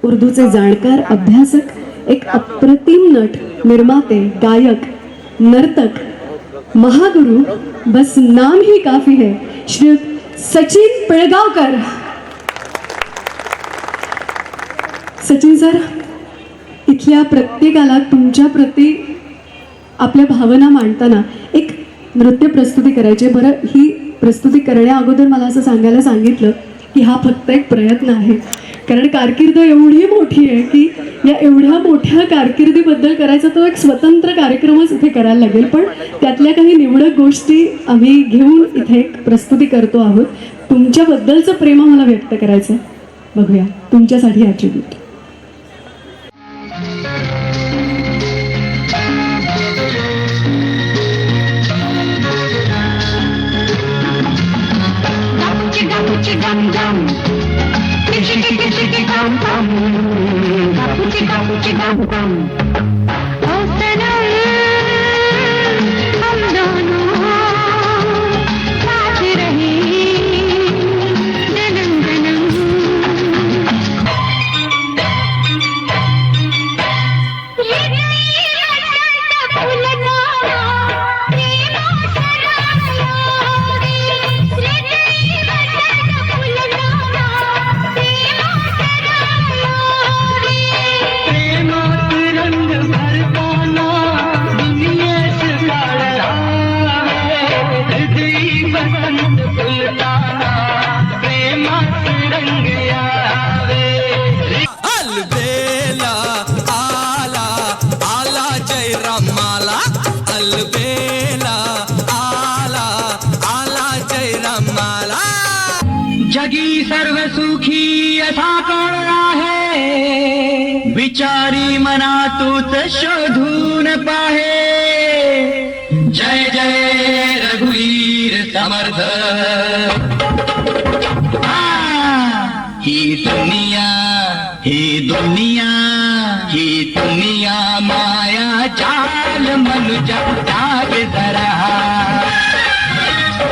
उर्दूचे जाणकार अभ्यासक, एक अप्रतिम नट, निर्माते, गायक, नर्तक, महागुरु, बस नाम ही काफी है, श्री सचिन पिळगावकर. सचिन सर, इथल्या प्रत्येकाला तुमच्या प्रती आपल्या भावना मांडताना एक नृत्य प्रस्तुती करायची. बरं, ही प्रस्तुती करण्या अगोदर मला असं सांगायला सांगितलं की हा फक्त एक प्रयत्न आहे, कारण कारकीर्द एवढी मोठी आहे की या एवढ्या मोठ्या कारकिर्दीबद्दल करायचा तो एक स्वतंत्र कार्यक्रमच इथे करायला लागेल. पण त्यातल्या काही निवडक गोष्टी आम्ही घेऊन इथे एक प्रस्तुती करतो आहोत. तुमच्याबद्दलचं प्रेम आम्हाला व्यक्त करायचं. बघूया तुमच्यासाठी हा ट्रिब्यूट. जगी सर्व सुखी असा कोण आहे, विचारी मना तूच शोधून पाहे. जय जय रघुवीर समर्थ. ही दुनिया ही दुनिया ही दुनिया माया जाल मनुजा जाग जरा.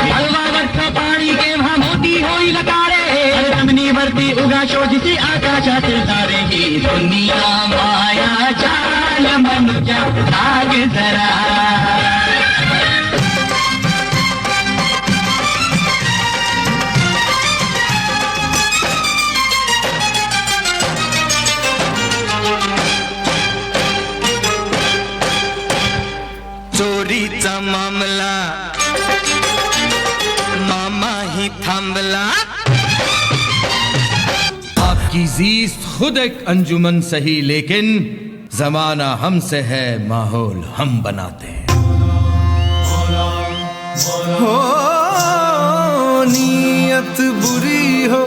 मलवावरचं पाणी केव्हा मोती होईल तारे, जमिनीवरती उगा शोधती आकाशातील तारे. ही दुनिया माया जाल मनुजा जाग जरा. चोरीचा मामला मामा ही थांबला. आपकी जीस्त खुद एक अंजुमन सही, लेकिन जमाना हमसे है, माहौल हम बनाते हैं. हो नीयत बुरी हो,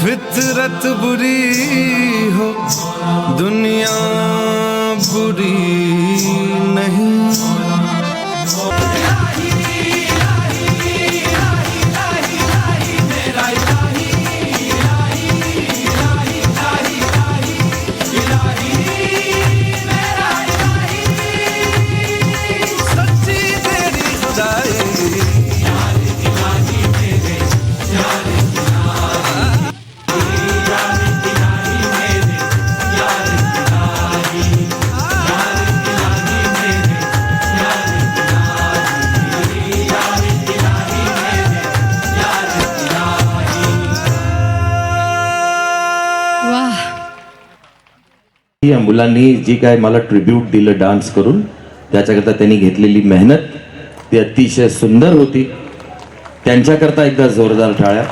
फितरत बुरी हो, दुनिया बुरी नहीं. या मुलांनी जी काय मला ट्रिब्यूट दिलं डान्स करून, त्याच्याकरता त्यांनी घेतलेली मेहनत ती अतिशय सुंदर होती. त्यांच्याकरता एकदा जोरदार टाळ्या.